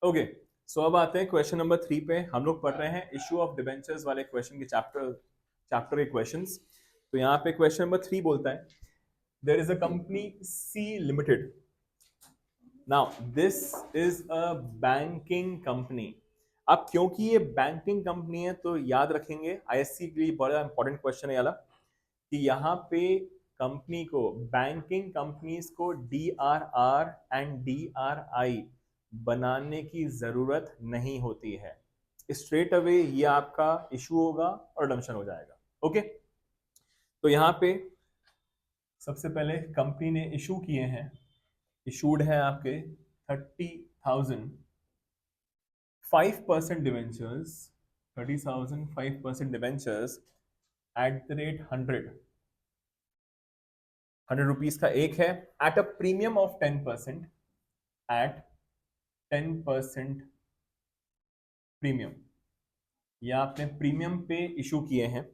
Okay, सो अब आते हैं क्वेश्चन नंबर 3 पे। हम लोग पढ़ रहे हैं इशू ऑफ डिबेंचर्स वाले क्वेश्चन के चैप्टर के क्वेश्चंस। तो यहाँ पे क्वेश्चन नंबर 3 बोलता है there is a company C limited. Now this is a banking company. अब क्योंकि ये बैंकिंग कंपनी है तो याद रखेंगे, आईएससी के लिए बड़ा इंपॉर्टेंट क्वेश्चन है वाला कि यहाँ पे कंपनी को, बैंकिंग कंपनीज को डीआरआर एंड डीआरआई बनाने की जरूरत नहीं होती है। स्ट्रेट अवे ये आपका इशू होगा और डम्पशन हो जाएगा। ओके, तो यहाँ पे सबसे पहले कंपनी ने इशू किए हैं, इशूड है आपके 30,000 5% debentures, 30,000 5% debentures at the rate 100 rupees का एक है, at a premium of 10%, at 10% premium. या आपने प्रीमियम पे इशू किए हैं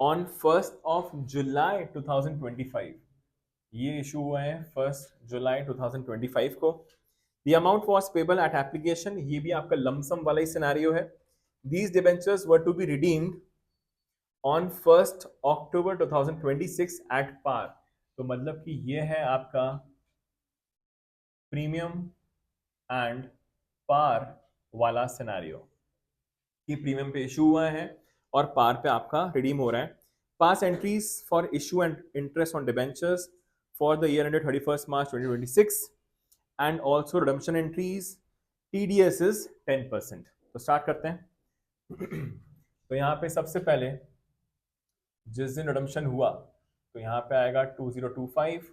ऑन 1 जुलाई 2025। ये इशू हुआ है 1 जुलाई 2025 को। The amount was payable at application, ये भी आपका लमसम वाला ही सिनेरियो है। These debentures were to be redeemed on 1 October 2026 at par. तो मतलब कि ये है आपका प्रीमियम एंड पार वाला सिनेरियो कि प्रीमियम पे इशू हुआ है और पार पे आपका रिडीम हो रहा है। Pass entries for issue and interest on debentures for the year ended 31 March 2026 and also redemption entries TDS is 10%। तो स्टार्ट करते हैं। तो यहाँ पे सबसे पहले जिस दिन रिडम्पशन हुआ तो यहाँ पे आएगा 2025।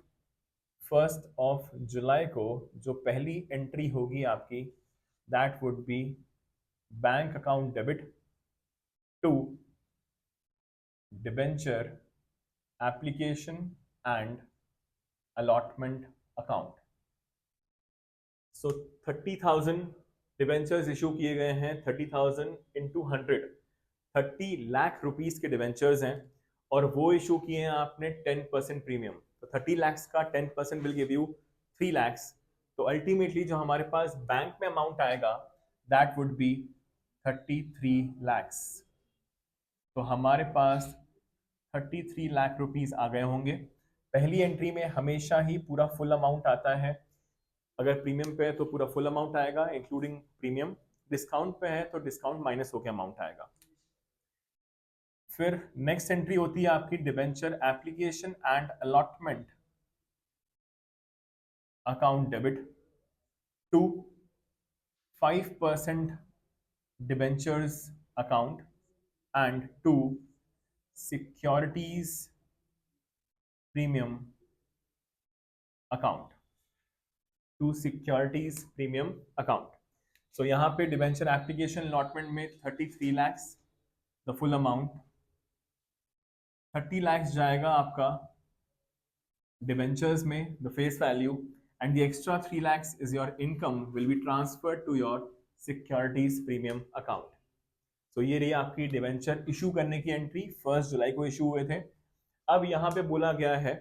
1 जुलाई को जो पहली एंट्री होगी आपकी, that would be bank account debit to debenture application and allotment account. So 30,000 debentures issue किए गए हैं, 30,000 इंटू 100, 30 लाख रुपीस के डिबेंचर्स हैं और वो इशू किए हैं आपने 10% प्रीमियम। तो 30 लाख का 10% विल गिव यू 3 लाख। तो अल्टीमेटली जो हमारे पास बैंक में अमाउंट आएगा दैट वुड बी 33 लाख। तो हमारे पास 33 लाख रुपीस आ गए होंगे। पहली एंट्री में हमेशा ही पूरा फुल अमाउंट आता है, अगर प्रीमियम पे है तो पूरा फुल अमाउंट आएगा इंक्लूडिंग प्रीमियम, डिस्काउंट पे है तो डिस्काउंट माइनस होकर अमाउंट आएगा। फिर नेक्स्ट एंट्री होती है आपकी debenture application and allotment account debit to 5% debentures account and to securities premium account, to securities premium account. So यहाँ पे डिबेंचर एप्लीकेशन अलॉटमेंट में 33 lakh the full amount, 30 lakh जाएगा आपका डिबेंचर्स में the face value, and the extra 3 lakh is your income will be transferred to your securities premium account. तो ये रही आपकी डिबेंचर इशू करने की एंट्री, 1 जुलाई को इशू हुए थे। अब यहाँ पे बोला गया है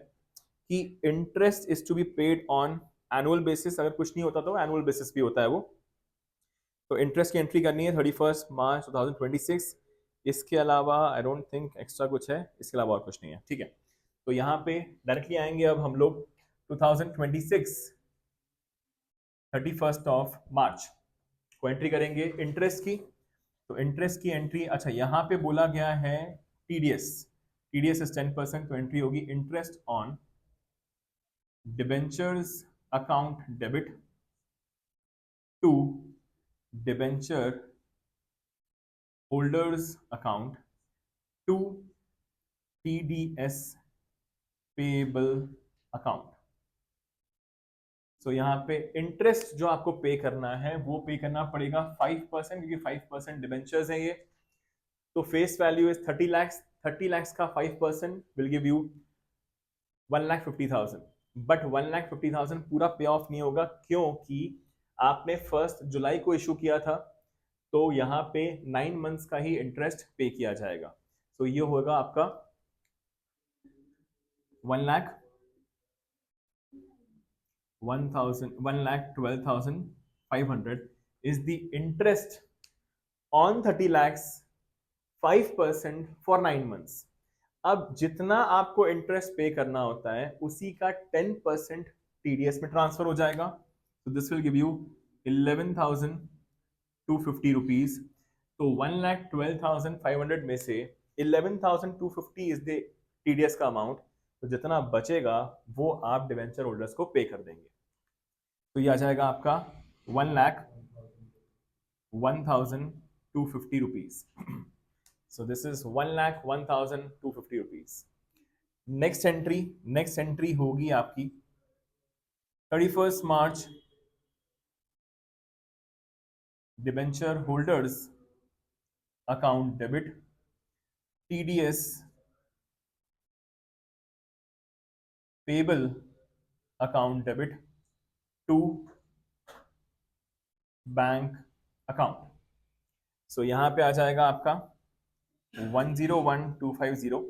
कि interest is to be paid on annual basis, अगर कुछ नहीं होता तो एनुअल बेसिस भी होता है वो। तो इंटरेस्ट की एंट्री करनी है 31 मार्च 2026। इसके अलावा आई डोंट थिंक एक्स्ट्रा कुछ है, इसके अलावा और कुछ नहीं है, ठीक है। तो यहाँ पे डायरेक्टली आएंगे अब हम लोग 2026 31 मार्च को एंट्री करेंगे इंटरेस्ट की। तो इंटरेस्ट की एंट्री, अच्छा यहाँ पे बोला गया है टीडीएस, टीडीएस इज 10%, तो एंट्री होगी interest on debentures account debit to debenture holders account to TDS payable account. So यहाँ पे इंटरेस्ट जो आपको पे करना है वो पे करना पड़ेगा 5%, क्योंकि 5% डिबेंचर्स है ये। तो face value is 30 lakh, 30 lakh का 5% विल गिव यू 1,50,000। बट 1,50,000 पूरा पे ऑफ नहीं होगा, क्योंकि आपने 1 जुलाई को इशू किया था, तो यहाँ पे 9 मंथ्स का ही इंटरेस्ट पे किया जाएगा। तो ये होगा आपका 1,12,500 500 is the interest on 30 lakhs 5% for 9 months. अब जितना आपको इंटरेस्ट पे करना होता है उसी का 10% टीडीएस में ट्रांसफर हो जाएगा. तो this will give you 11,250 rupees. तो 1,12,500 में से 11,250 इज द टीडीएस का अमाउंट. तो जितना बचेगा वो आप डिवेंचर होल्डर्स को पे कर देंगे. तो ये आ जाएगा आपका 1,01,250 rupees. So this is 1,01,250 rupees. Next entry होगी आपकी 31st March. Debenture holders account debit TDS payable account debit to bank account. So यहां पे आ जाएगा आपका 101,250,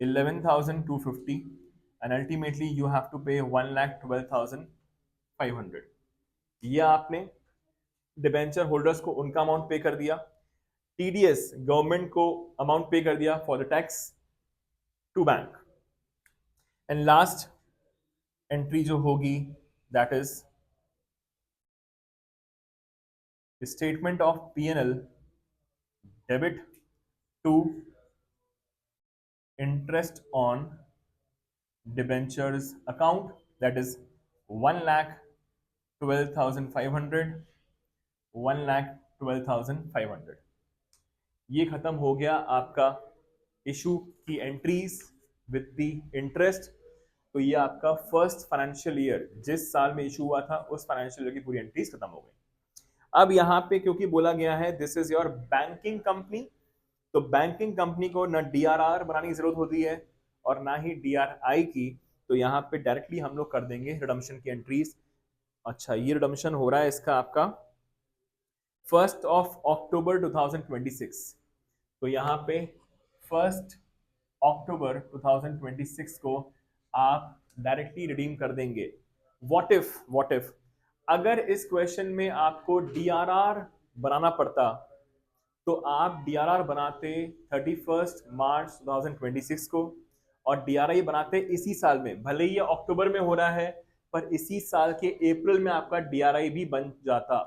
11,250 and ultimately you have to pay 1,12,500. ये आपने डिबेंचर होल्डर्स को उनका अमाउंट पे कर दिया. TDS गवर्नमेंट को अमाउंट पे कर दिया for the tax to bank. And last entry जो होगी that is statement of P&L debit to interest on debentures account that is 1,12,500, 1,12,500. ये खत्म हो गया आपका इशू की एंट्रीज विद द इंटरेस्ट. तो ये आपका फर्स्ट फाइनेंशियल ईयर जिस साल में इशू हुआ था उस फाइनेंशियल ईयर की पूरी एंट्रीज खत्म हो गई. अब यहाँ पे क्योंकि बोला गया है this is your banking company, तो बैंकिंग कंपनी को ना DRR बनाने की जरूरत होती है और ना ही DRI की. तो यहाँ पे डायरेक्टली हम लोग कर देंगे रिडम्पशन की एंट्रीज. अच्छा, ये रिडम्पशन हो रहा है इसका आपका 1st October 2026. तो यहाँ पे 1st October 2026 को आप डायरेक्टली रिडीम कर देंगे. व्हाट इफ अगर इस क्वेश्चन में आपको DRR बनाना पड़ता तो आप DRR बनाते 31st March 2026 को और DRI बनाते इसी साल में. भले ही ये अक्टूबर में हो रहा है पर इसी साल के अप्रैल में आपका DRI भी बन जाता.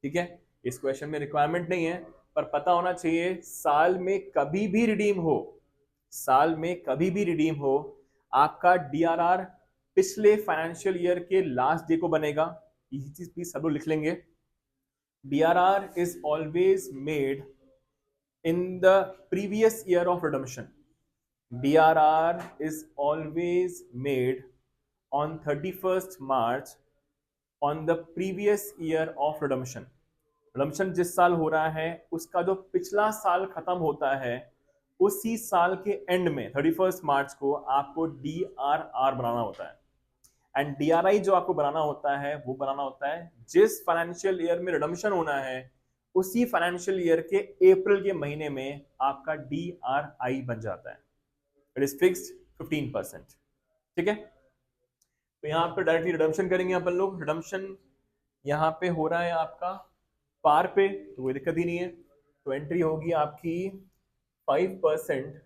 ठीक है, इस क्वेश्चन में रिक्वायरमेंट नहीं है पर पता होना चाहिए साल में कभी भी रिडीम हो आपका DRR पिछले फाइनेंशियल ईयर के लास्ट डे को बनेगा. ये चीज भी सब लोग लिख लेंगे. DRR is always made in the previous year of redemption. DRR is always made on 31st March on the previous year of redemption. redemption जिस साल हो रहा है उसका जो पिछला साल खत्म होता है उसी साल के एंड में 31st मार्च को आपको DRR बनाना होता है. एंड DRI जो आपको बनाना होता है वो बनाना होता है जिस फाइनेंशियल ईयर में रिडम्पशन होना है उसी फाइनेंशियल ईयर के अप्रैल के महीने में आपका DRI बन जाता है. It is fixed 15%. ठीक है, तो यहाँ पे डायरेक्टली रिडम्पशन करेंगे अपन लोग. रिडम्पशन यहाँ पे हो रहा है आपका पार पे तो कोई दिक्कत ही नहीं है. तो एंट्री होगी आपकी 5%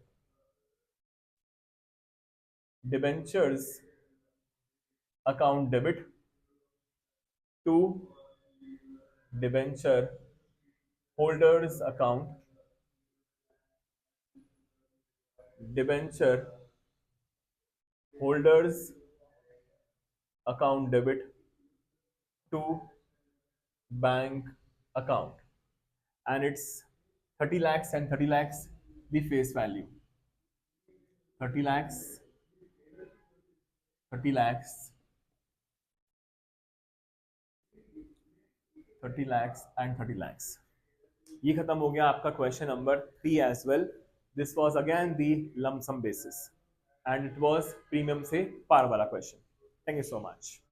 debentures account debit to debenture holders account, debenture holders account debit to bank account. And it's 30 lakhs and 30 lakhs the face value. 30 lakhs, 30 lakhs, 30 lakhs and 30 lakhs. ये खत्म हो गया आपका question number 3 as well. This was again the lump sum basis and it was premium से par वाला question. Thank you so much.